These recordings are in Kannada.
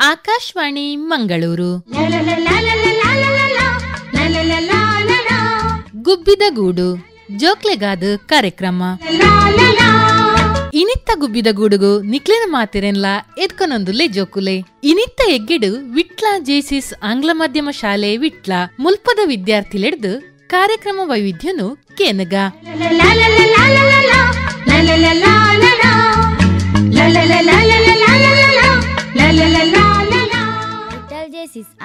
ಆಕಾಶವಾಣಿ ಮಂಗಳೂರು. ಗುಬ್ಬಿದ ಗೂಡು ಜೋಕ್ಲೆಗಾದ ಕಾರ್ಯಕ್ರಮ. ಇನಿತ್ತ ಗುಬ್ಬಿದ ಗೂಡುಗು ನಿಕ್ಲಿನ ಮಾತಿರೆನ್ಲ ಎದ್ಕೊನೊಂದುಲ್ಲೆ ಜೋಕುಲೆ. ಇನಿತ್ತ ಎಗ್ಗೆಡು ವಿಟ್ಲ ಜೇಸಿಸ್ ಆಂಗ್ಲ ಮಾಧ್ಯಮ ಶಾಲೆ ವಿಟ್ಲ ಮುಲ್ಪದ ವಿದ್ಯಾರ್ಥಿಲೆಡ್ದು ಕಾರ್ಯಕ್ರಮ ವೈವಿಧ್ಯನು ಕೇನಗ.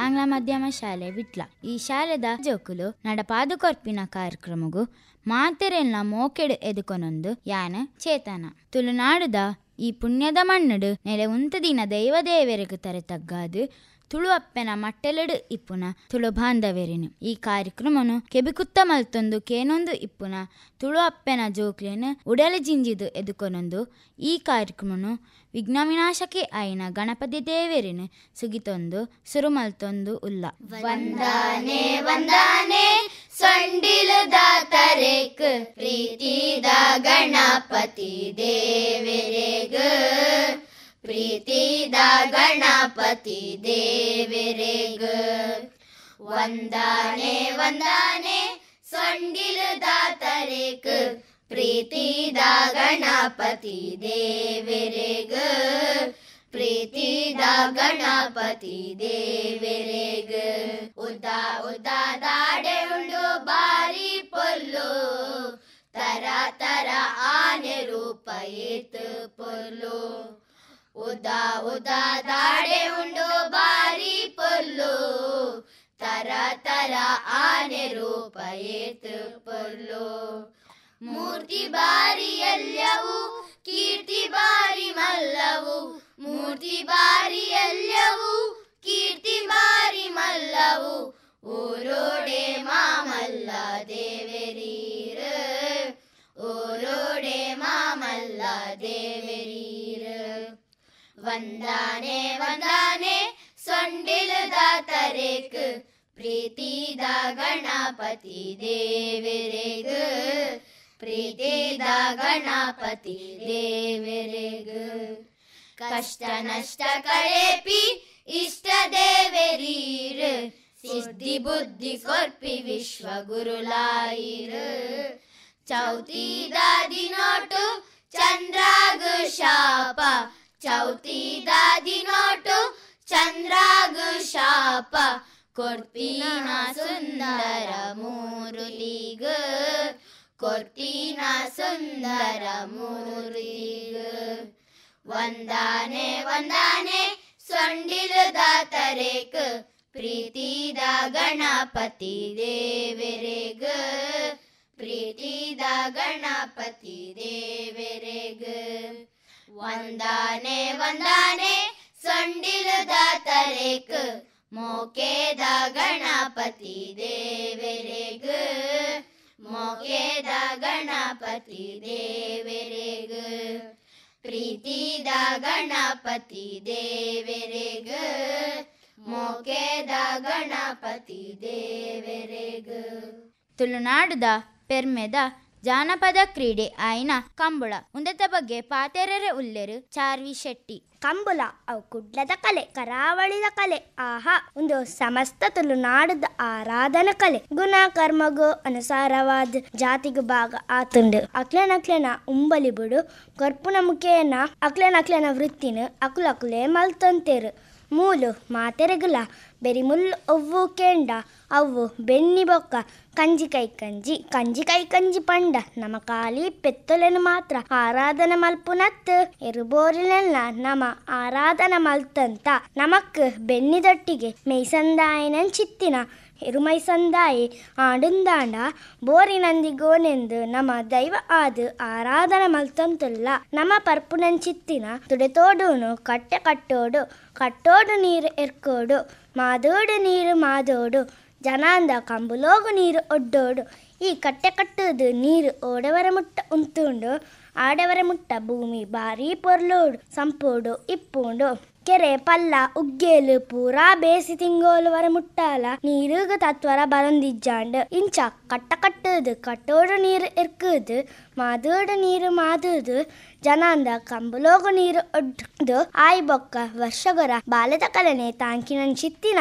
ಆಂಗ್ಲ ಮಾಧ್ಯಮ ಶಾಲೆ ವಿಟ್ಲ ಈ ಶಾಲೆದ ಜೋಕುಲು ನಡಪಾದು ಕೊರ್ಪಿನ ಕಾರ್ಯಕ್ರಮಗೂ ಮಾತೆರೆಲ್ಲ ಮೋಕೆಡು ಎದುಕೊನೊಂದು ಯಾನ ಚೇತನ ತುಳುನಾಡುದ ಈ ಪುಣ್ಯದ ಮಣ್ಣಡು ನೆಲೆ ಉಂತ ದಿನ ದೈವ ದೇವರಿಗೂ ತರ ತಗ್ಗಾದು ತುಳು ಅಪ್ಪೆನ ಮಟ್ಟೆಲೆಡು ಇಪ್ಪುನ ತುಳು ಬಾಂಧವೆರಿನು. ಈ ಕಾರ್ಯಕ್ರಮನು ಕೆಬಿಕುತ್ತ ಮಲ್ತೊಂದು ಕೇನೊಂದು ಇಪ್ಪುನ ತುಳು ಅಪ್ಪೆನ ಜೋಕ್ಲೇನು ಉಡಲೆ ಜಿಂಜಿದು ಎದುಕೊನೊಂದು ಈ ಕಾರ್ಯಕ್ರಮನು ವಿಘ್ನ ವಿನಾಶಕ್ಕೆ ಆಯ್ನ ಗಣಪತಿ ದೇವರಿನ ಸುಗಿತೊಂದು ಸುರು ಮಲ್ತೊಂದು ಉಲ್ಲ. ವಂದಾನೆ ವಂದಾನೆ ಸೊಂಡಿಲುದ ತರೇಕ್ ಪ್ರೀತಿದ ಗಣಪತಿ ದೇವರಿಗ ಪ್ರೀತಿದ ಗಣಪತಿ ದೇವರಿಗ ವಂದಾನೆ ವಂದಾನೆ ಸೊಂಡಿಲುದ ತರೇಕ್ ಪ್ರೀತಿದ ಗಣಪತಿ ದೇವರಿಗ ಪ್ರೀತಿದ ಗಣಪತಿ ದೇವರಿಗ ಉದ್ದ ಉದ್ದ ದಾಡೆ ಉಂಡು ಬಾರಿ ಪೊಲ್ಲು ತರ ತರ ಆನೆ ರೂಪ ಏತು ಪೊಲ್ಲು ಉದ್ದ ಉದ್ದ ದಾಡೆ ಉಂಡು ಬಾರಿ ಪೊಲ್ಲು ತರ ತರ ಆನೆ ರೂಪ ಏತು ಪೊಲ್ಲು ಮೂರ್ತಿ ಬಾರಿ ಎಲ್ಲವೂ ಕೀರ್ತಿ ಬಾರಿ ಮಲ್ಲವು ಮೂರ್ತಿ ಬಾರಿ ಎಲ್ಲವೂ ಕೀರ್ತಿ ಬಾರಿ ಮಲ್ಲವು ಊರೋಡೆ ಮಾಮಲ್ಲ ದೇವರೀರ ಊರೋಡೆ ಮಾಮಲ್ಲ ದೇವರೀರ ವಂದಾನೆ ವಂದಾನೆ ಸೊಂಡಿಲದ ತರೇಕ್ ಪ್ರೀತಿದ ಗಣಪತಿ ದೇವರಿಗ ಪ್ರೀತಿದ ಗಣಪತಿ ದೇವರಿಗ ಕಷ್ಟ ನಷ್ಟ ಕಳೆಪಿ ಇಷ್ಟ ದೇವರೀರ ಸಿದ್ಧಿ ಬುದ್ಧಿ ಕೊರ್ಪಿ ವಿಶ್ವ ಗುರುಲಾಯಿರ ಚೌತಿದ ದಿನೋಟು ಚಂದ್ರಾಗ ಶಾಪ ಚೌತಿದ ದಿನೋಟು ಚಂದ್ರಾಗ ಶಾಪ ಕೊರ್ಪಿನ ಸುಂದರ ಮೂರುಲಿಗ ಕೊರ್ಪಿನ ಸುಂದರ ಮೂರುಲಿಗ ವಂದಾನೆ ವಂದಾನೆ ಸೊಂಡಿಲುದ ತರೇಕ್ ಪ್ರೀತಿದ ಗಣಪತಿ ದೇವರಿಗ ಪ್ರೀತಿದ ಗಣಪತಿ ದೇವರಿಗ ವಂದಾನೆ ವಂದಾನೆ ಸೊಂಡಿಲುದ ತರೇಕ್ ಮೋಕೆದ ಗಣಪತಿ ದೇವರಿಗ ಮೋಕೆದ ಗಣಪತಿ ದೇವರಿಗ ಪ್ರೀತಿದ ಗಣಪತಿ ದೇವರಿಗ ಮೋಕೆದ ಗಣಪತಿ ದೇವರಿಗ. ತುಳುನಾಡುದ ಪೆರ್ಮೆದ ಜಾನಪದ ಕ್ರೀಡೆ ಆಯ್ನ ಕಂಬಳ ಉಂದತ ಬಗ್ಗೆ ಪಾತೆರರೆ ಉಲ್ಲೆರು ಚಾರ್ವಿ ಶೆಟ್ಟಿ. ಕಂಬಳ ಅವು ಕುಡ್ಲದ ಕಲೆ ಕರಾವಳಿದ ಕಲೆ ಆಹಾ ಒಂದು ಸಮಸ್ತ ತುಳುನಾಡುದ ಆರಾಧನ ಕಲೆ ಗುಣ ಕರ್ಮಗೂ ಅನುಸಾರವಾದ ಜಾತಿಗೂ ಭಾಗ ಆತುಂಡು ಅಕ್ಲೆನ ಉಂಬಲಿ ಬಿಡು ಕೊರ್ಪುನ ಮುಖೇನ ಅಕ್ಲೆನ ವೃತ್ತಿನ ಅಕುಲೇ ಮಲ್ತೊಂತೇರು ಮೂಲು ಮಾತೆರೆಗುಲ ಬೆರಿ ಮುಲ್ಲು ಒವ್ವು ಕೇಂಡ ಅವು ಬೆನ್ನಿ ಬೊಕ್ಕ ಕಂಜಿ ಕೈ ಕಂಜಿ ಪಂಡ ನಮ ಕಾಲಿ ಪೆತ್ತೊಲೆನು ಮಾತ್ರ ಆರಾಧನ ಮಲ್ಪುನತ್ ಎರುಬೋರಿಲೆಲ್ಲ ನಮ ಆರಾಧನ ಮಲ್ತಂತ ನಮಕ್ ಬೆನ್ನಿದೊಟ್ಟಿಗೆ ಮೈಸಂದಾಯನನ್ ಚಿತ್ತಿನ ಎರುಮೈಸಂದಾಯಿ ಆಡುಂದಾಂಡ ಬೋರಿನಂದಿಗೋನೆಂದು ನಮ ದೈವ ಆದು ಆರಾಧನ ಮಲ್ತಂತುಲ್ಲ ನಮ ಪರ್ಪುನನ್ ಚಿತ್ತಿನ ತುಡೆತೋಡುನು ಕಟ್ಟೆ ಕಟ್ಟೋಡು ನೀರು ಎರ್ಕೋಡು ಮಾದೋಡು ನೀರು ಮಾದೋಡು ಜನಾಂದ ಕಂಬುಲೋಗು ನೀರು ಒಡ್ಡೋಡು ಈ ಕಟ್ಟೆ ಕಟ್ಟುದು ನೀರು ಓಡವರ ಮುಟ್ಟ ಉಂತುಂಡು ಆಡವರ ಮುಟ್ಟ ಭೂಮಿ ಬಾರಿ ಪೊರ್ಲೋಡು ಸಂಪೋಡು ಇಪ್ಪುಂಡು ಕೆರೆ ಪಲ್ಲ ಉಗ್ಗೇಲು ಪೂರಾ ಬೇಸಿ ತಿಂಗೋಲು ವರ ಮುಟ್ಟಾಲ ನೀರುಗ ತತ್ವರ ಬರಂದಿಜ್ಜಾಂಡು ಇಂಚ ಕಟ್ಟ ಕಟ್ಟುದು ಕಟ್ಟೋಡು ನೀರು ಎರ್ಕುದು ಮಾದೂಡು ನೀರು ಮಾದುದು ಜನಾಂದ ಕಂಬುಲೋಗು ನೀರು ಒಡ್ದು ಆಯ್ ಬೊಕ್ಕ ವರ್ಷಗೊರ ಬಾಲದ ಕಲನೆ ತಾಂಕಿನ ಚಿತ್ತಿನ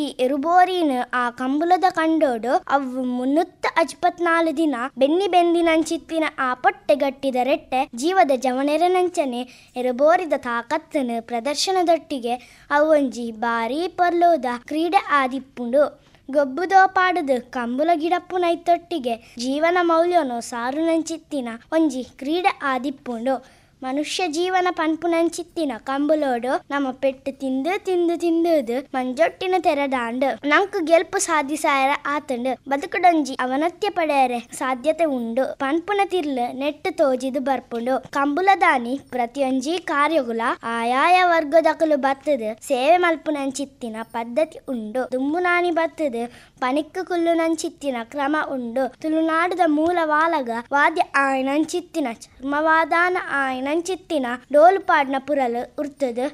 ಈ ಎರುಬೋರಿನ ಆ ಕಂಬುಲದ ಕಂಡೋಡು ಅವು 354 ದಿನ ಬೆನ್ನಿ ಬೆಂದಿನ ಚಿತ್ತಿನ ಆ ಪೊಟ್ಟೆ ಗಟ್ಟಿದ ರೆಟ್ಟೆ ಜೀವದ ಜವನೆರನಂಚನೆ ಎರುಬೋರಿದ ತಾಕತ್ತನ ಪ್ರದರ್ಶನದೊಟ್ಟಿಗೆ ಅವೊಂಜಿ ಬಾರಿ ಪೊರ್ಲೋದ ಕ್ರೀಡೆ ಆದಿಪ್ಪುಂಡು. ಗೊಬ್ಬುದೋ ಪಾಡುದು ಕಂಬುಲ ಗಿಡಪ್ಪು ನೈತೊಟ್ಟಿಗೆ ಜೀವನ ಮೌಲ್ಯನೋ ಸಾರು ನಂಚಿತ್ತಿನ ಒಂಜಿ ಕ್ರೀಡೆ ಆದಿಪ್ಪುಂಡು. ಮನುಷ್ಯ ಜೀವನ ಪನ್ಪು ನಂಚಿತ್ತಿನ ಕಂಬುಲೋಡು ನಮ್ಮ ಪೆಟ್ಟು ತಿಂದು ತಿಂದು ತಿಂದುದು ಮಂಜೊಟ್ಟಿನ ತೆರದಾಂಡು ನಂಕು ಗೆಲ್ಪು ಸಾಧಿಸಾಯರ ಆತಂಡು ಬದುಕುಡೊಂಜಿ ಅವನತ್ಯ ಪಡೆಯರೆ ಸಾಧ್ಯತೆ ಉಂಡು. ಪನ್ಪುನ ತಿರ್ಲು ನೆಟ್ಟು ತೋಜಿದು ಬರ್ಪುಂಡು. ಕಂಬುಲದಾನಿ ಪ್ರತಿಯೊಂಜಿ ಕಾರ್ಯಗುಲ ಆಯಾಯ ವರ್ಗದಕಲು ಬತ್ತದು ಸೇವೆ ಮಲ್ಪು ನಂಚಿತ್ತಿನ ಪದ್ಧತಿ ಉಂಡು. ದುಂಬು ನಾನಿ ಬತ್ತದು ಪನಿಕ್ಕು ಕುಲ್ಲು ನಂಚಿತ್ತಿನ ಕ್ರಮ ಉಂಡು. ತುಳುನಾಡುದ ಮೂಲ ವಾಲಗ ವಾದ್ಯ ಆಯ್ನಂಚಿತ್ತಿನ ಚರ್ಮವಾದಾನ ಆಯ್ನಂಚಿತ್ತಿನ ಡೋಲು ಪಾಡ್ನ ಪುರಲು ಉರ್ತದು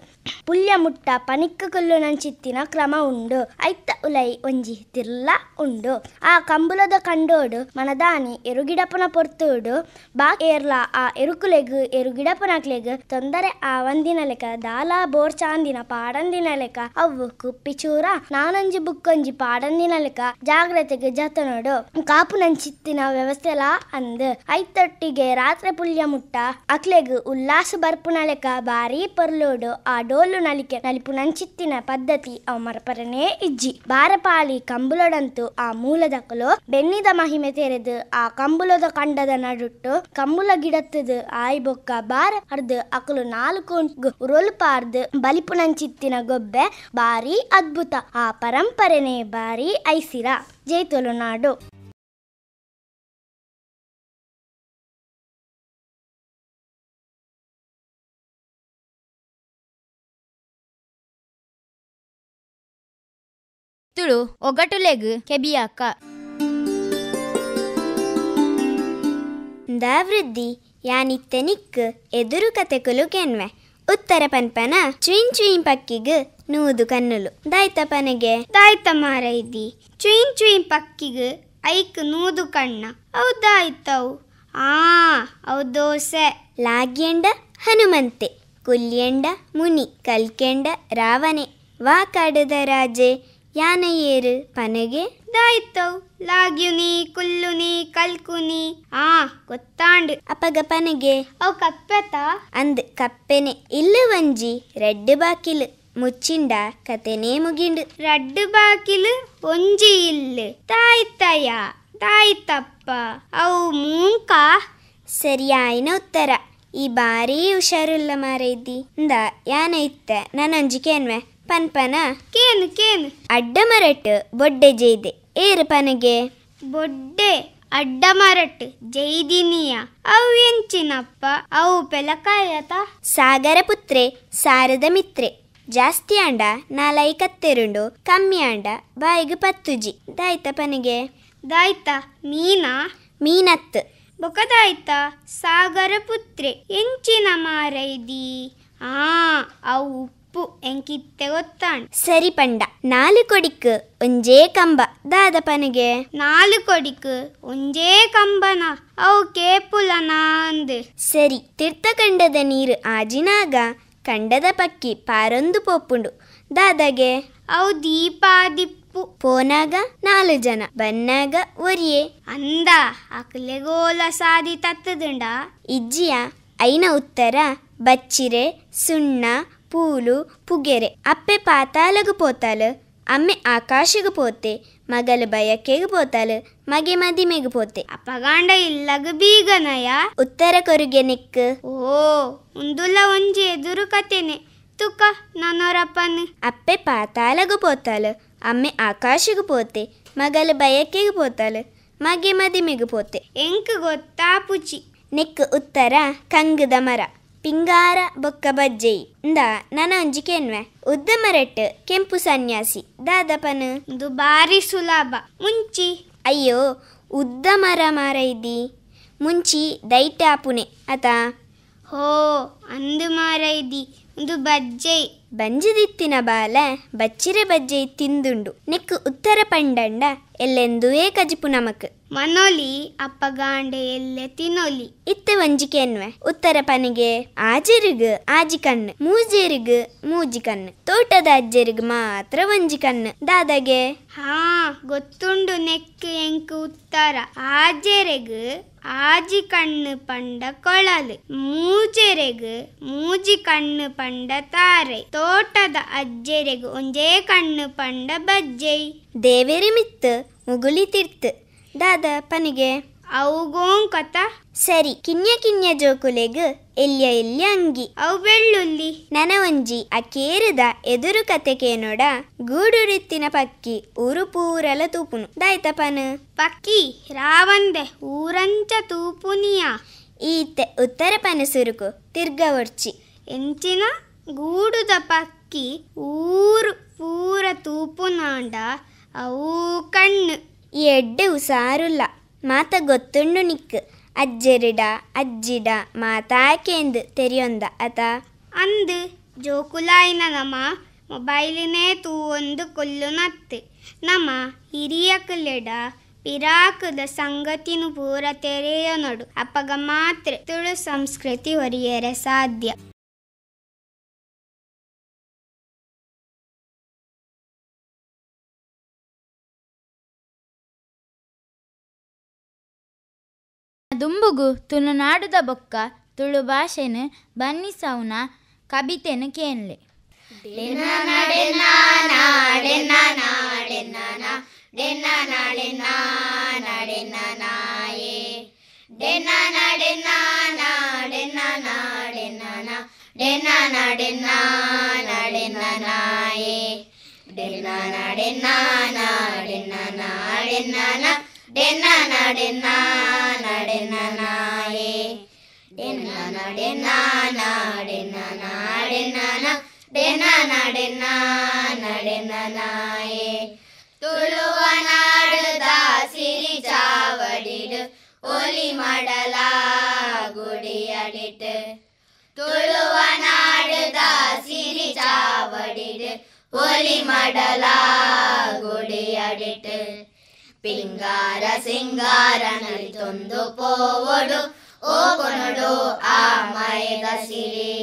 ಪುಲ್ಯ ಮುಟ್ಟ ಪನಿಕ್ಕು ಕುಲ್ಲು ನಂಚಿತ್ತಿನ ಕ್ರಮ ಉಂಡು. ಐತ್ತ ಉಲೈ ಒಂಜಿ ತಿರ್ಲ ಉಂಡು. ಆ ಕಂಬುಲದ ಕಂಡೋಡು ಮನದಾನಿ ಎರುಗಿಡಪನ ಪೊರ್ತುಡು ಬಾ ಏರ್ಲ ಆ ಎರುಕುಲೆಗು ಎರುಗಿಡಪನಕ್ಲೆಗು ತೊಂದರೆ ಆ ಒಂದಿನ ಲೆಕ್ಕ ದಾಲ ಬೋರ್ ಚಾಂದಿನ ಪಾಡಂದಿನ ಲೆಕ್ಕ ಅವು ಕುಪ್ಪಿಚೂರ ನಾನೊಂಜಿ ಬುಕ್ಕೊಂಜಿ ಪಾಡಂದಿನ ಲೆಕ್ಕ ಜಾಗ್ರತೆಗೆ ಜತನೋಡು ಕಾಪು ನಂಚಿತ್ತಿನ ವ್ಯವಸ್ಥೆಲಾ ಅಂದು ಐತೊಟ್ಟಿಗೆ ರಾತ್ರಿ ಪುಲ್ಯ ಮುಟ್ಟ ಅಕ್ಲೆಗು ಉಲ್ಲಾಸ ಬರ್ಪುನ ಲೆಕ್ಕ ಬಾರಿ ಪೊರ್ಲೋಡು ಆ ಡೋಲು ನಲಿಪು ನಂಚಿತ್ತಿನ ಪದ್ಧತಿ ಅವ ಮರಪರನೇ ಇಜ್ಜಿ. ಬಾರಪಾಳಿ ಕಂಬುಲೋಡಂತೂ ಆ ಮೂಲದಕಲು ಬೆನ್ನಿದ ಮಹಿಮೆ ತೆರೆದು ಆ ಕಂಬುಲದ ಕಂಡದ ನಡುಟ್ಟು ಕಂಬುಲ ಗಿಡತ್ತದು ಆಯ್ ಬೊಕ್ಕ ಬಾರ ಅರ್ದು ಅಕಲು 4 ಉರುಳು ಪಾರ್ದು ಬಲಿಪು ನಂಚಿತ್ತಿನ ಗೊಬ್ಬೆ ಬಾರಿ ಅದ್ಭುತ. ಆ ಪರಂಪರೆನೇ ಬಾರಿ ಐಸಿರ. ಜೈ ತುಳುನಾಡು. ತುಳು ಒಗಟುಲೆಗು ಕೆಬಿಯಾಕ ದಾವೃದ್ಧಿ ಯಾನಿತ್ತೆ ನಿಕ್ ಎದುರು ಕತೆಕುಲು ಕೆನ್ವೆ ಉತ್ತರ ಪನ್ಪನ ಚುಯಿನ್ ಚುಯಿನ್ ಪಕ್ಕಿಗ್ ನೂದು ಕನ್ನುಲು ದಾಯ್ತ ಪನೆಗೆ ದಾಯ್ತ ಮಾರೈದಿ ಚುಯಿನ್ ಚುಯಿನ್ ಪಕ್ಕಿಗ್ ಐಕ್ ನೂದು ಕಣ್ಣ ಅವು ದಾಯ್ತವು ಅವು ದೋಸೆ ಲಾಗ್ಯಂಡ ಹನುಮಂತೆ ಕುಲ್ಯಂಡ ಮುನಿ ಕಲ್ಕೆಂಡ ರಾವಣೆ ವಾ ಕಾಡದ ರಾಜೆ ಯಾನ ಏರು ಪನೆಗೆ ದಾಯ್ತವು ಲಾಗ್ಯುನಿ ಕುಲ್ಲುನಿ ಕಲ್ಕುನಿ ಗೊತ್ತಾಂಡು ಅಪಗ ಪನೆಗೆ ಅವು ಕಪ್ಪೆತ ಅಂದ್ ಕಪ್ಪೆನೆ ಇಲ್ಲು ಒಂಜಿ ರೆಡ್ ಬಾಕಿಲು ಮುಚ್ಚಿಂಡ ಕತೆನೇ ಮುಗಿಂಡು ರಡ್ಡು ಬಾಕಿಲು ಒಂಜಿ ಇಲ್ಲು ತಾಯ್ತಯ್ಯ ತಾಯ್ತಪ್ಪ ಅವು ಮೂಂಕ ಸರಿಯಾಯಿನ ಉತ್ತರ. ಈ ಬಾರಿ ಹುಷಾರುಲ್ಲ ಮಾರೈದಿ ಇಂದ ಯಾನ ಇತ್ತ ನಾನೊಂಜಿ ಕೇನ್ವೆ ಪನ್ಪನ ಕೇನು ಕೇನು ಅಡ್ಡ ಮರಟ್ಟು ಬೊಡ್ಡೆ ಜೈದೆ ಏರು ಪನೆಗೆ ಬೊಡ್ಡೆ ಅಡ್ಡ ಮರಟ್ಟು ಜೈದಿನಿಯ ಅವು ಎಂಚಿನಪ್ಪ ಅವು ಪೆಲಕಾಯತ ಸಾಗರ ಪುತ್ರೆ ಸಾರದ ಮಿತ್ರೆ ಜಾಸ್ತಿ ಆಂಡ ನಾಲೈ ಕತ್ತೆರುಂಡು ಕಮ್ಮಿ ಆಂಡ ಬಾಯಿಗೆ ಪತ್ತುಜಿ ದಾಯ್ತ ಪನೆಗೆ ದಾಯ್ತ ಮೀನಾ ಮೀನತ್ತು ಬೊಕದಾಯ್ತ ಸಾಗರ ಪುತ್ರೆ ಎಂಚಿನ ಮಾರೈದಿ ಅವು ಉಪ್ಪು ಎಂಕಿತ್ತೆ ಗೊತ್ತಾಂಡ್ ಸರಿ ಪಂಡ 4 ಕೊಡಿಕ್ ಒಂಜೇ ಕಂಬ ದಾದ ಪನೆಗೆ 4 ಕೊಡಿಕ್ ಒಂಜೇ ಕಂಬನ ಅವು ಕೇಪುಲನ ಅಂದ್ ಸರಿ ತೀರ್ಥಕಂಡದ ನೀರು ಆಜಿನಾಗ ಕಂಡದ ಪಕ್ಕಿ ಪಾರೊಂದು ಪೋಪುಂಡು ದಾದಗೆ ಅವು ದೀಪಾದಿಪ್ಪು ಪೋನಾಗ 4 ಜನ ಬನ್ನಾಗ ಒರಿಯೇ ಅಂದ ಅಕ್ಲೆಗೋಲ ಸಾದಿ ತತ್ತದುಂಡ ಇಜ್ಜಿಯ ಐನ ಉತ್ತರ ಬಚ್ಚಿರೆ ಸುಣ್ಣ ಪೂಲು ಪುಗೆರೆ ಅಪ್ಪೆ ಪಾತಾಲಗು ಪೋತಾಲು ಅಮ್ಮೆ ಆಕಾಶಗು ಪೋತೆ ಮಗಲು ಬಯಕೆಗು ಪೋತಾಲು ಮಗೆ ಮದಿಮೆಗು ಪೋತೆ ಅಪಗಾಂಡ ಇಲ್ಲಗು ಬೀಗನಯ ಉತ್ತರ ಕೊರುಗೆ ನಿಕ್ ಉಂದುಲ ಒಂಜಿ ಎದುರು ಕತೆನೆ ತುಕ ನನ್ನೊರಪ್ಪನ್ ಅಪ್ಪೆ ಪಾತಾಲಗು ಪೋತಾಲು ಅಮ್ಮೆ ಆಕಾಶಗು ಪೋತೆ ಮಗಲು ಬಯಕೆಗು ಪೋತಾಲು ಮಗೆ ಮದಿಮೆಗು ಪೋತೆ ಎಂಕ್ ಗೊತ್ತಾ ಪುಚಿ ನಿಕ್ ಉತ್ತರ ಕಂಗದ ಮರ ಪಿಂಗಾರ ಬೊಕ್ಕ ಬಜ್ಜೆಯಿ ಇಂದ ನನೊಂಜಿ ಕೆನ್ವೆ ಉದ್ದ ಮರಟ್ ಕೆಂಪು ಸನ್ಯಾಸಿ ದಾದಪನ್ ಇದು ಬಾರಿ ಸುಲಭ ಮುಂಚಿ ಅಯ್ಯೋ ಉದ್ದ ಮರ ಮಾರೈದಿ ಮುಂಚಿ ದೈಟ ಆಪುನೆ ಅತ ಹೋ ಅಂದು ಮಾರೈದಿ ಒಂದು ಬಜ್ಜೆಯಿ ಬಂಜಿದಿತ್ತಿನ ಬಾಲ ಬಚ್ಚಿರೆ ಬಜ್ಜೆಯಿ ತಿಂದುಂಡು ನೆಕ್ಕು ಉತ್ತರ ಪಂಡಂಡ ಎಲ್ಲೆಂದುವೇ ಕಜಿಪು ನಮಕ್ ಮನೋಲಿ ಅಪ್ಪಗಾಂಡೆ ಎಲ್ಲೆ ತಿನ್ನೋಲಿ ಇತ್ತೆ ಒಂಜಿಕೆ ಎನ್ವೆ ಉತ್ತರ ಪನಿಗೆ ಆಜೆರಿಗ್ ಆಜಿ ಕಣ್ಣು ಮೂಜೇರಿಗ್ ಮೂಜಿ ಕಣ್ಣು ತೋಟದ ಅಜ್ಜೆರಿಗ್ ಮಾತ್ರ ಒಂಜಿ ಕಣ್ಣು ದಾದಾಗೆ ಹಾ ಗೊತ್ತುಂಡು ನೆಕ್ ಎಂಕ್ ಉತ್ತರ ಆಜೆರೆಗ್ ಆಜಿ ಕಣ್ಣು ಪಂಡ ಕೊಳಲು ಮೂಜೆರೆಗ್ ಮೂಜಿ ಕಣ್ಣು ಪಂಡ ತಾರೆ ತೋಟದ ಅಜ್ಜೆರೆಗ್ ಒಂಜೇ ಕಣ್ಣು ಪಂಡ ಬಜ್ಜೈ ದೇವೇರಿ ಮಿತ್ತು ಮುಗುಲಿ ತಿರ್ತು ದಾದ ಪನಿಗೆ ಅವುಗೋಂ ಕಥ ಸರಿ ಕಿನ್ಯ ಕಿನ್ಯ ಜೋಕುಲೆಗ್ ಎಲ್ಯ ಅಂಗಿ ಅವು ಬೆಳ್ಳುಲ್ಲಿ ನನ ಒಂಜಿ ಆ ಕೇರದ ಎದುರು ಕತೆ ಕೇನೋಡ ಗೂಡುರಿತ್ತಿನ ಪಕ್ಕಿ ಊರು ಪೂರಲ ತೂಪುನು ದಾಯ್ತ ಪನು ಪಕ್ಕಿ ರಾವಂದೆ ಊರಂಚ ತೂಪುನಿಯ ಈತೆ ಉತ್ತರ ಪನು ಸುರುಕು ತಿರ್ಗ ಒಡ್ಚಿ ಎಂಚಿನ ಗೂಡುದ ಪಕ್ಕಿ ಊರು ಪೂರ ತೂಪುನಾಂಡ ಅವು ಕಣ್ಣು ಈ ಎಡ್ಡೆ ಉಸಾರುಲ್ಲ ಮಾತ ಗೊತ್ತುಂಡು ನಿಕ್ ಅಜ್ಜೆರಿಡ ಅಜ್ಜಿಡ ಮಾತಾಕೆಂದು ತೆರಿಯೊಂದ ಅತ ಅಂದು ಜೋಕುಲಾಯಿನ ನಮ ಮೊಬೈಲಿನೇ ತೂವೊಂದು ಕೊಲ್ಲು ನತ್ತು ನಮ ಹಿರಿಯಕಲೆಡ ಪಿರಾಕದ ಸಂಗತಿನು ಪೂರ ತೆರೆಯ ನೋಡು ಅಪ್ಪಗ ಮಾತ್ರ ತುಳು ಸಂಸ್ಕೃತಿ ಒರಿಯರೆ ಸಾಧ್ಯ. ದುಂಬುಗು ತುಳುನಾಡುದ ಬೊಕ್ಕ ತುಳು ಭಾಷೆನು ಬನ್ನಿಸೌನ ಕಬಿತೆನು ಕೇನ್ಲೆ ತುಳುವನಾಡುದ ಸಿರಿ ಚಾವಡಿಡು ಒಲಿ ಮಡಲ ಗುಡಿಯಡಿಟ್ಟು ತುಳುವನಾಡುದ ಸಿರಿ ಚಾವಡಿಡು ಒಲಿ ಮಡಲ ಗುಡಿಯಡಿಟ್ಟು ಪಿಂಗಾರ ಸಿಂಗಾರ ನಲಿತೊಂದು ಪೋವಡು ಓ ಕೊನಡು ಆ ಮಯದ ಸಿರಿ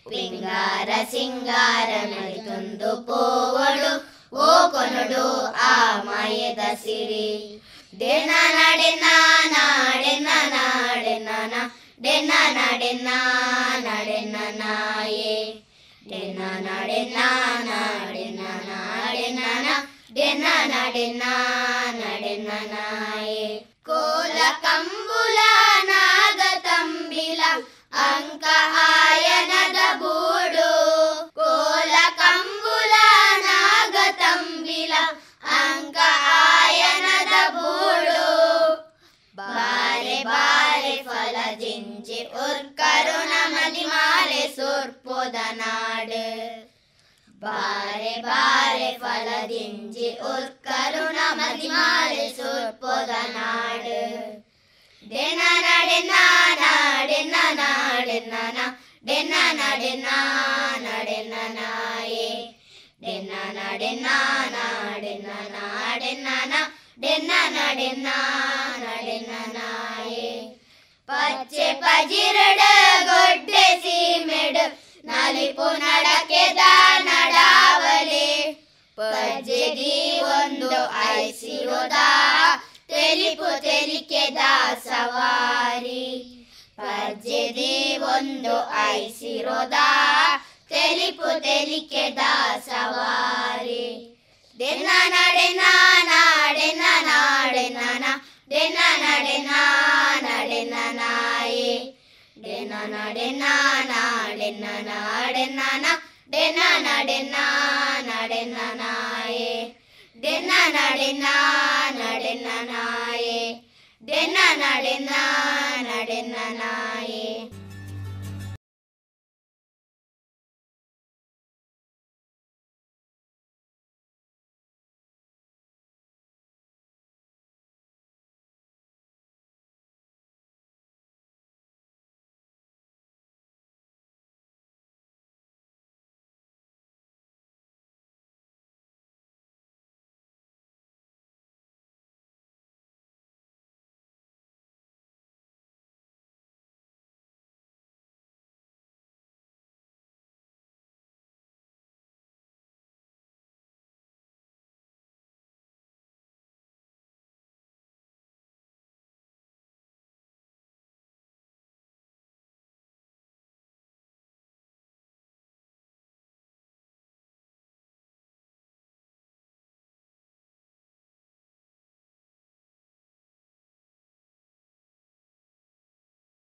ಪಿಂಗಾರ ಸಿಂಗಾರ ನಲಿತೊಂದು ಪೋವಡು ಓ ಕೊನಡು ಆ ಮಯದ ಸಿರಿ ಡೆನ ನಡೆನ ನಾಡೆನ ನಾಡೆನ ಡೆನ ನಡೆನ ನಡೆನ ನಾಯೇ ಡೆನ ನಡೆನ ನಾಡೆನ ನಾಡೆನ ಡೆನ ನಡೆನ ನಡೆನ ನಾಯೇ ಕೋಲ ಕಂಬುಲ ನಾಗ ತಂಬಿಲ ಅಂಕ ಆಯನದ ಬೂಡು ಕೋಲ ಕಂಬುಲ ನಾಗ ತಂಬಿಲ ಅಂಕ ಆಯನದ ಬೂಡು ಬಾರೆ ಬಾರೆ ಫಲ ಜಿಂಚೆ ಉರ್ಕರುಣ ಮಲಿಮಾಲೆ ಸೋರ್ಪೋದ ನಾಡು ಬಾರೆ ಬಾರೆ ಫಲ ದಿಂಜಿ ಉರ್ಕರುಣ ಮಲಿಮಾಲೆ ಸೋರ್ಪೋದ ನಾಡು ಡೆನ ನಡೆನ ನಾಡೆನ ನಾಡೆನ ಡೆನ ನಡೆನ ನಡೆನ ನಾಯೇ ಡೆನ ನಡೆನ ನಾಡೆನ ನಾಡೆನ ಡೆನ ನಡೆನ ನಡೆನ ನಾಯೇ ಪಚ್ಚೆ ಪಜಿರಡ ಗೊಡ್ಡೆ ಸೀಮೆಡು ನಲಿಪು ನಡಕೆದ ನಡಾವಲೆ ಪಜ್ಜೆದಿ ಒಂದು ಐಸಿರೋದ ತೆಲಿಪು ತೆಲಿಕೆದ ಸವಾರಿ ಪಜ್ಜೆದಿ ಒಂದು ಐಸಿರೋದ ತೆಲಿಪು ತೆಲಿಕೆದ ಸವಾರಿ ಡೆನ ನಡೆನ ನಾಡೆನ ನಾಡೆನ ಡೆನ ನಡೆನ ನಡೆನ ನಾಯೇ ಡೆನ ನಡೆನ ನಾಡೆನ ನಾಡೆನ ಡೆನ ನಡೆನ ನಡೆನ ನಾಯೇ ಡೆನ ನಡೆನ ನಡೆನ ನಾಯೇ ಡೆನ ನಡೆನ ನಡೆನ ನಾಯೇ.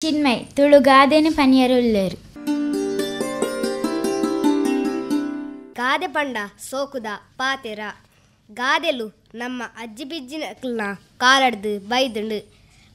ಚಿನ್ಮಯ್ ತುಳು ಗಾದೆನ ಪನಿಯರುಳ್ಳೇರು. ಗಾದೆ ಪಂಡ ಸೋಕುದ ಪಾತೆರ ಗಾದೆಲು ನಮ್ಮ ಅಜ್ಜಿ ಬಿಜ್ಜಿನ ಕಾಲಡ್ದು ಬೈದುಂಡು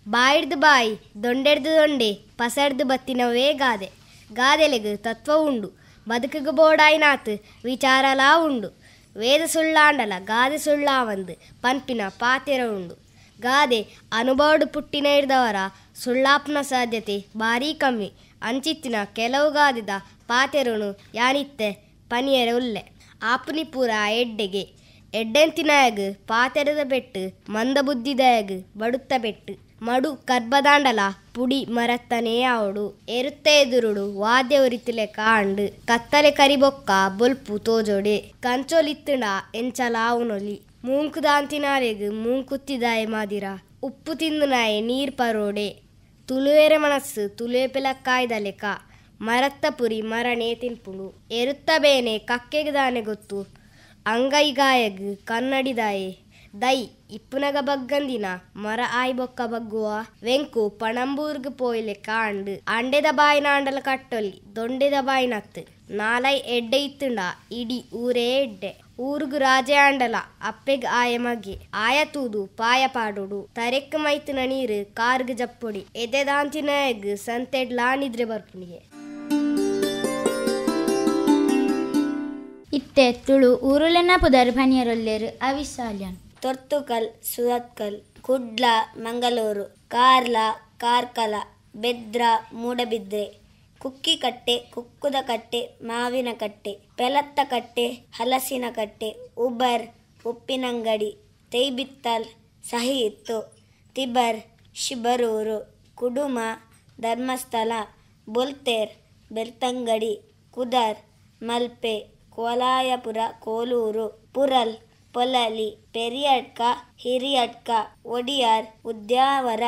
ಬಾಯಿಡ್ದು ಬಾಯಿ ದೊಂಡೆಡ್ದು ದೊಂಡೆ ಪಸಡ್ದು ಬತ್ತಿನವೇ ಗಾದೆ. ಗಾದೆಲೆಗು ತತ್ವ ಉಂಡು ಬದುಕುಗು ಬೋಡಾಯಿನಾತು ವಿಚಾರಲಾ ಉಂಡು. ವೇದ ಸುಳ್ಳಾಂಡಲ ಗಾದೆ ಸುಳ್ಳಾವಂದು ಪನ್ಪಿನ ಪಾತೆರ ಉಂಡು. ಗಾದೆ ಅನುಭವಡು ಪುಟ್ಟಿನ ಹಿಡ್ದವರ ಸುಳ್ಳಾಪ್ನ ಸಾಧ್ಯತೆ ಭಾರೀ ಕಮ್ಮಿ. ಅಂಚಿತ್ತಿನ ಕೆಲವು ಗಾದೆದ ಪಾತೆರನು ಯಾನಿತ್ತೆ ಪನಿಯರ ಉಲ್ಲೆ ಆಪುನಿ ಪೂರ ಎಡ್ಡೆಗೆ ಎಡ್ಡೆಂತಿನಾಯಗ್ ಪಾತೆರದ ಬೆಟ್ಟು ಮಂದ ಬುದ್ಧಿದಾಯಗ್ ಬಡುತ್ತ ಬೆಟ್ಟು ಮಡು ಕರ್ಬದಾಂಡಲ ಪುಡಿ ಮರತ್ತನೇ ಅವಡು ಎರುತ್ತ ಎದುರುಡು ವಾದ್ಯ ಉರಿತಿಲೆ ಕಾಂಡು ಕತ್ತಲೆ ಕರಿಬೊಕ್ಕ ಬೊಲ್ಪು ತೋಜೋಡೆ ಕಂಚೋಲಿತ್ತುಂಡ ಎಂಚಲಾವುನೊಲಿ ಮೂಂಕುದಾಂತಿನಾರೆಗ್ ಮೂಂಕುತ್ತಿದಾಯ ಮಾದಿರ ಉಪ್ಪು ತಿಂದು ನಾಯೆ ನೀರ್ ಪರೋಡೆ ತುಳುವೆರೆ ಮನಸ್ಸು ತುಳುವೆ ಪಿಲಕ್ಕಾಯ್ದಲೆಕ ಮರತ್ತ ಪುರಿ ಮರಣೆ ತಿನ್ಪುಂಡು ಎರುತ್ತ ಬೇನೆ ಕಕ್ಕೆಗದಾನೆ ಗೊತ್ತು ಅಂಗೈಗಾಯಗ್ ಕನ್ನಡಿದಾಯೆ ದೈ ಇಪ್ಪುನಗ ಬಗ್ಗಂದಿನ ಮರ ಆಯ್ ಬೊಕ್ಕ ಬಗ್ಗುವ ವೆಂಕು ಪಣಂಬೂರ್ಗ್ ಪೋಯ್ಲೆ ಕಾಂಡು ಅಂಡೆದ ಬಾಯಿನಾಂಡಲ ಕಟ್ಟೊಲಿ ದೊಂಡೆದ ಬಾಯಿನತ್ತು ನಾಲೈ ಎಡ್ಡೆ ಇತ್ತುಂಡ ಇಡಿ ಊರೇ ಎಡ್ಡೆ ಊರುಗು ರಾಜೆ ಆಂಡಲ ಅಪ್ಪೆಗ್ ಆಯ ಮಗೆ ಆಯ ತೂದು ಪಾಯ ಪಾಡೋಡು ತರೆಕ್ ಮೈತುನ ನೀರು ಕಾರ್ಗ್ ಜಪ್ಪೊಡಿ ಎದೆದಾಂತಿನಾಯಗ್ ಸಂತೆಡ್ಲಾ ನಿದ್ರೆ ಬರ್ಪುನಿಗೆ. ಇತ್ತೆ ತುಳು ಊರುಲೆನ ಪುದರ್ ಪನಿಯರೊಲ್ಲೇರು ಅವಿಸಾಲ್ಯನ್. ತೊರ್ತುಕಲ್ ಸುರತ್ಕಲ್ ಕುಡ್ಲ ಮಂಗಳೂರು ಕಾರ್ಲ ಕಾರ್ಕಲ ಬೆದ್ರ ಮೂಡಬಿದ್ರೆ ಕುಕ್ಕಿಕಟ್ಟೆ ಕುಕ್ಕುದ ಕಟ್ಟೆ ಮಾವಿನ ಕಟ್ಟೆ ಪೆಲತ್ತ ಕಟ್ಟೆ ಹಲಸಿನ ಕಟ್ಟೆ ಉಬರ್ ಉಪ್ಪಿನಂಗಡಿ ತೈಬಿತ್ತಲ್ ಸಹಿ ಇತ್ತು ತಿಬರ್ ಶಿಬರೂರು ಕುಡುಮ ಧರ್ಮಸ್ಥಳ ಬೊಲ್ತೇರ್ ಬೆಳ್ತಂಗಡಿ ಕುದರ್ ಮಲ್ಪೆ ಕೋಲಾಯಪುರ ಕೋಲೂರು ಪುರಲ್ ಪೊಲಲಿ ಪೆರಿಯಡ್ಕ ಹಿರಿಯಡ್ಕ ಒಡಿಯಾರ್ ಉದ್ಯಾವರ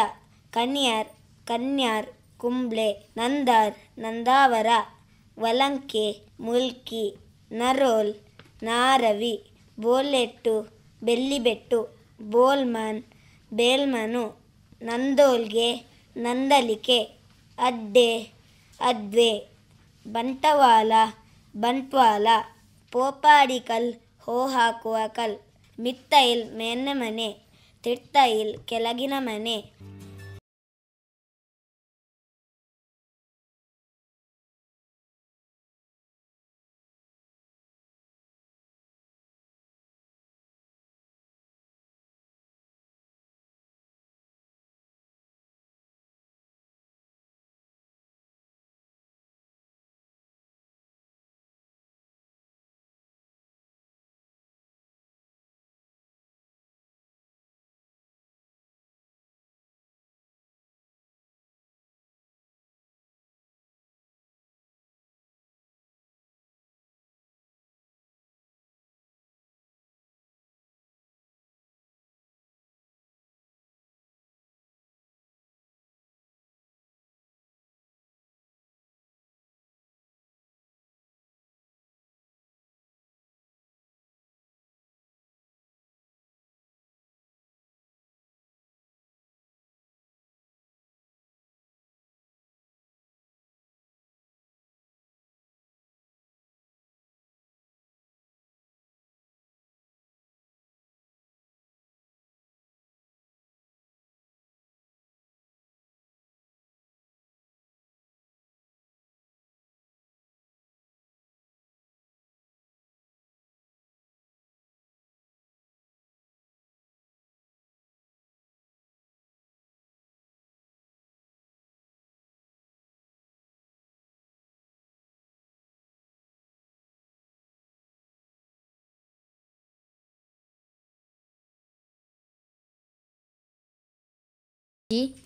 ಕನ್ಯಾರ್ ಕನ್ಯಾರ್ ಕುಂಬ್ಳೆ ನಂದಾರ್ ನಂದಾವರ ವಲಂಕೆ ಮುಲ್ಕಿ ನರೋಲ್ ನಾರವಿ ಬೋಲೆಟ್ಟು ಬೆಲ್ಲಿಬೆಟ್ಟು ಬೋಲ್ಮನ್ ಬೇಲ್ಮನು ನಂದೋಲ್ಗೆ ನಂದಲಿಕೆ ಅಡ್ಡೆ ಅದ್ವೆ ಬಂಟವಾಲ ಬಂಟ್ವಾಲ ಪೋಪಾಡಿಕಲ್ ಹೋ ಹಾಕುವ ಕಲ್ ಮಿತ್ತೈಲ್ ಮೇನ್ನ ಮನೆ ತಿರ್ತೈಲ್ ಕೆಳಗಿನ ಮನೆ.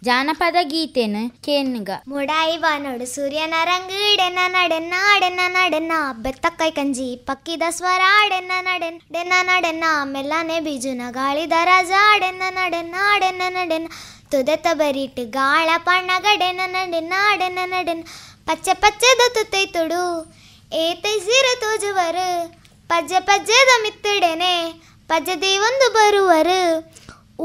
ಜಾನಪದ ಗೀತೆನ ಕೇನ್ಗ ಮುಡಾಯಿವಾನೋಡು ಸೂರ್ಯನ ರಂಗಡೆನ್ನ ನಡೆನ್ನ ಅಡೆನ್ನ ನಡೆನ್ನ ಬೆತ್ತಕ್ಕೈ ಕಂಜಿ ಪಕ್ಕಿದ ಸ್ವರ ಅಡೆನ್ನ ನಡೆನ್ ಡೆನ್ನ ನಡೆನ್ನ ಮೆಲ್ಲನೆ ಬೀಜುನ ಗಾಳಿದ ರಾಜ ಅಡೆನ್ನ ನಡೆನ್ನ ಅಡೆನ್ನ ನಡೆನ್ನ ತುದೆತ ಬರಿಟ್ಟು ಗಾಳ ಪಣ್ಣಗಡೆನ್ನ ನಡೆನ್ನ ಅಡೆನ್ನ ನಡೆನ್ನ ಪಚ್ಚೆ ಪಚ್ಚೆದ ತುತ್ತೈ ತುಡು ಏತೈ ಸೀರ ತೋಜುವರು ಪಜ್ಜೆ ಪಜ್ಜೆದ ಮಿತ್ತಿಡೆನೆ ಪಜ್ಜದಿ ಒಂದು ಬರುವರು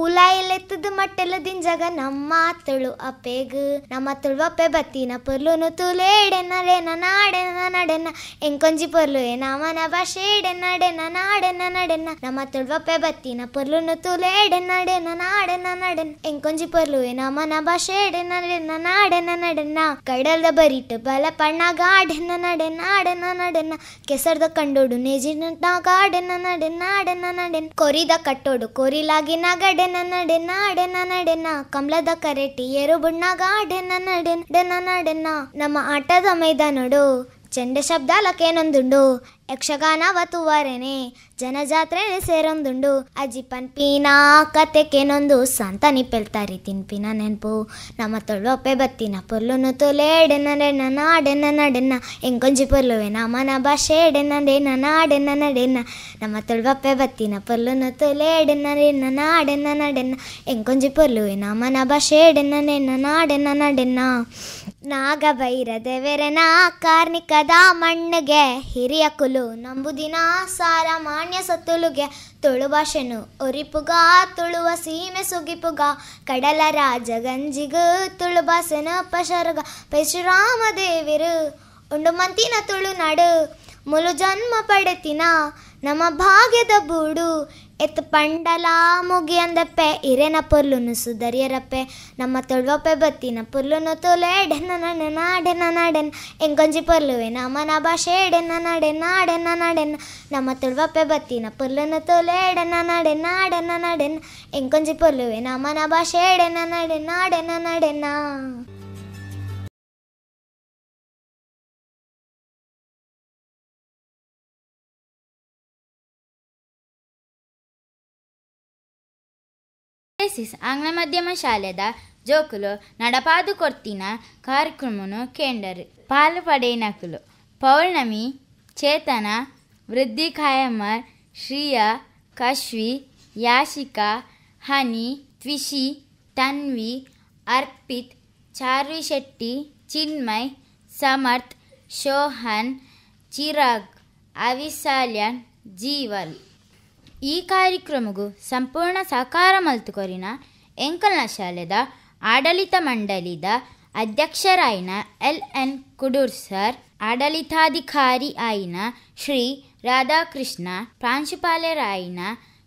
ಉಲಾಯಿಲೆತ್ತದ ಮಟ್ಟೆಲ್ಲ ದಿಂಜಾಗ ನಮ್ಮ ತುಳು ಅಪ್ಪೆಗ್ ನಮ್ಮ ತುಳುವಪ್ಪೆ ಬತ್ತಿನ ಪೊರ್ಲುನು ತುಲೇಡೆನರೇನ ನಾಡೆನ ನಡೆನ ಎಂಕೊಂಜಿ ಪೊರ್ಲು ನಮನ ಭಾಷೆಡೆನಡೆನ ನಾಡೆನ ನಡೆನ ನಮ್ಮ ತುಳುವಪ್ಪೆ ಬತ್ತಿನ ಪೊರ್ಲುನು ತುಲೇಡೆನಡೆನ ನಾಡೆನ ನಡೆನ ಎಂಕೊಂಜಿ ಪೊರ್ಲು ನಮನ ಭಾಷೆಡೆನಡೆನ ನಾಡೆನ ನಡೆನ ಕಡಲ್ದ ಬರಿಟ್ಟು ಬಲ ಪಣ್ಣ ಗಾಡೆನ ನಡೆ ನಾಡೆನ ನಡೆನ ಕೆಸರ್ದ ಕಂಡೋಡು ನೇಜಿನ ಗಾಡೆನ ನಡೆ ನಾಡೆನ ನಡೆನ ಕೊರಿದ ಕಟ್ಟೋಡು ಕೊರಿಲಾಗಿನ ಗಡೆನ ನಡೆ ನಾಡೆನ ನಡೆನ ಕಮಲದ ಕರೆಟಿ ಏರು ಬುಣ್ಣ ಗಾಡೆನ ನಡೆನ ನಡೆನ ನಮ್ಮ ಆಟದ ಮೈದಾನೋಡು ಚೆಂಡೆ ಶಬ್ದಾಲಕ್ಕೇನೊಂದುಂಡು ಯಕ್ಷಗಾನ ವತುವರೆನೆ ಜನಜಾತ್ರೆನೆ ಸೇರೊಂದುಂಡು ಅಜ್ಜಿ ಪನ್ಪಿನ ಕತೆಕೇನೊಂದು ಸಂತ ನಿಪ್ಪೆಲ್ತಾರಿ ತಿನ್ಪಿನ ನೆನ್ಪು ನಮ್ಮ ತೊಳುವಪ್ಪೆ ಬತ್ತಿನ ಪೊರ್ಲುನು ತೊಲೇಡೆನ ನಾಡೆನ ನಡೆನ ಎಂಕೊಂಜಿ ಪೊರ್ಲುವೆ ನಮನ ಭಾಷೆಡೆನ ನಾಡೆನ ನಡೆನ ನಮ್ಮ ತೊಳುವಪ್ಪೆ ಬತ್ತಿನ ಪೊರ್ಲುನು ತೊಲೇಡೆನ ನಾಡೆನ ನಡೆನ ಎಂಕೊಂಜಿ ಪೊರ್ಲುವೆ ನಮನ ಭಾಷೆಡೆನ ನಾಡೆನ ನಡೆನ ನಾಗ ಬೈರದೆವೆರೆನ ಕಾರ್ಣಿಕದ ಮಣ್ಣಿಗೆ ಹಿರಿಯ ಕುಲು ನಂಬುದಿನ ಸಾರ ಮಾನ್ಯ ಸತ್ತುಲುಗೆ ತುಳು ಭಾಷೆನು ಒರಿಪುಗ ತುಳುವ ಸೀಮೆ ಸುಗಿಪುಗ ಕಡಲ ರಾಜ ಗಂಜಿಗು ತುಳು ಭಾಷೆನ ಪಶರುಗ ಪರಶುರಾಮ ದೇವಿರು ಉಂಡು ಮಂತಿನ ತುಳುನಾಡು ಮುಲು ಜನ್ಮ ಪಡೆತಿನ ನಮ್ಮ ಭಾಗ್ಯದ ಬೂಡು ಎತ್ತು ಪಂಡಲ ಮುಗಿ ಅಂದಪ್ಪೆ ಇರೇನ ಪೊರ್ಲುನು ಸುಧರಿಯರಪ್ಪೆ ನಮ್ಮ ತೊಳುವಪ್ಪೆ ಬತ್ತಿನ ಪೊರ್ಲುನು ತುಲೇಡೆನ ನಾಡೆನ ನಾಡೆನ ಎಂಕೊಂಜಿ ಪೊರ್ಲುವೆ ನಮನ ಭಾಷೆಡೆನ ನಾಡೆನ ನಾಡೆನ ನಮ್ಮ ತೊಳುವಪ್ಪೆ ಬತ್ತಿನ ಪೊರ್ಲುನು ತುಲೇಡೆನ ನಾಡೆನ ನಾಡೆನ ಎಂಕೊಂಜಿ ಪೊರ್ಲುವೆ ನಮನ ಭಾಷೆಡೆನ ನಾಡೆನ ನಾಡೆನ. ಆಂಗ್ಲ ಮಾಧ್ಯಮ ಶಾಲೆದ ಜೋಕುಲು ನಡಪಾದು ಕೊರ್ತಿನ ಕಾರ್ಯಕ್ರಮನು ಕೇಂಡರು ಪಾಲು ಪಡೆಯಿನಕುಲು ಪೌರ್ಣಮಿ, ಚೇತನ, ವೃದ್ಧಿ ಖಾಯಮ್ಮರ್, ಶ್ರೀಯಾ, ಕಶ್ವಿ, ಯಾಶಿಕಾ, ಹನಿ, ತ್ವಿಷಿ, ತನ್ವಿ, ಅರ್ಪಿತ್, ಚಾರ್ವಿ ಶೆಟ್ಟಿ, ಚಿನ್ಮಯ್, ಸಮರ್ಥ್, ಶೋಹನ್, ಚಿರಾಗ್, ಅವಿಸಾಲ್ಯನ್, ಜೀವಲ್. ಈ ಕಾರ್ಯಕ್ರಮಗೂ ಸಂಪೂರ್ಣ ಸಹಕಾರ ಮಲ್ತುಕೊರಿನ ಎಂಕಲ್ನ ಶಾಲೆದ ಆಡಳಿತ ಮಂಡಳಿದ ಅಧ್ಯಕ್ಷರಾಯಿನ LN ಕುಡೂರ್ ಸರ್, ಆಡಳಿತಾಧಿಕಾರಿ ಆಯಿನ ಶ್ರೀ ರಾಧಾಕೃಷ್ಣ, ಪ್ರಾಂಶುಪಾಲರಾಯಿನ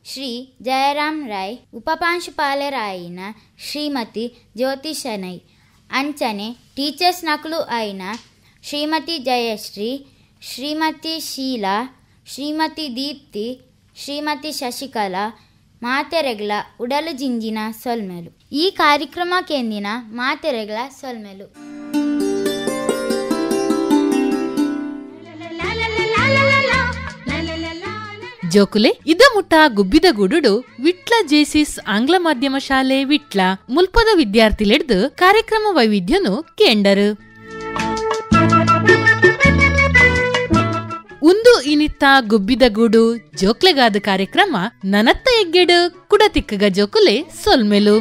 ಶ್ರೀ ಜಯರಾಮ್ ರಾಯ್, ಉಪಪ್ರಾಂಶುಪಾಲರಾಯಿನ ಶ್ರೀಮತಿ ಜ್ಯೋತಿ ಶನೈ, ಅಂಚನೆ ಟೀಚರ್ಸ್ ನಕಲು ಆಯಿನ ಶ್ರೀಮತಿ ಜಯಶ್ರೀ, ಶ್ರೀಮತಿ ಶೀಲಾ, ಶ್ರೀಮತಿ ದೀಪ್ತಿ, ಶ್ರೀಮತಿ ಶಶಿಕಲಾ, ಮಾತೆರೆಗ್ಲ ಉಡಲು ಜಿಂಜಿನ ಸೊಲ್ಮೆಲು. ಈ ಕಾರ್ಯಕ್ರಮಕ್ಕೆಂದಿನ ಮಾತೆರೆಗ್ಲ ಸೊಲ್ಮೆಲು. ಜೋಕುಲೆ ಇದ ಮುಟ್ಟ ಗುಬ್ಬಿದ ಗೂಡುಡು ವಿಟ್ಲ ಜೇಸಿಸ್ ಆಂಗ್ಲ ಮಾಧ್ಯಮ ಶಾಲೆ ವಿಟ್ಲ ಮುಲ್ಪದ ವಿದ್ಯಾರ್ಥಿಲೆಡ್ದು ಕಾರ್ಯಕ್ರಮ ವೈವಿಧ್ಯನು ಕೇಂಡರು. ಉಂದು ಇನಿತ್ತ ಗುಬ್ಬಿದ ಗೂಡು ಜೋಕ್ಲೆಗಾದ ಕಾರ್ಯಕ್ರಮ ನನತ್ತ ಎಗ್ಗೆಡು ಕುಡತಿಕ್ಕಗ ಜೋಕುಲೆ ಸೊಲ್ಮೆಲು.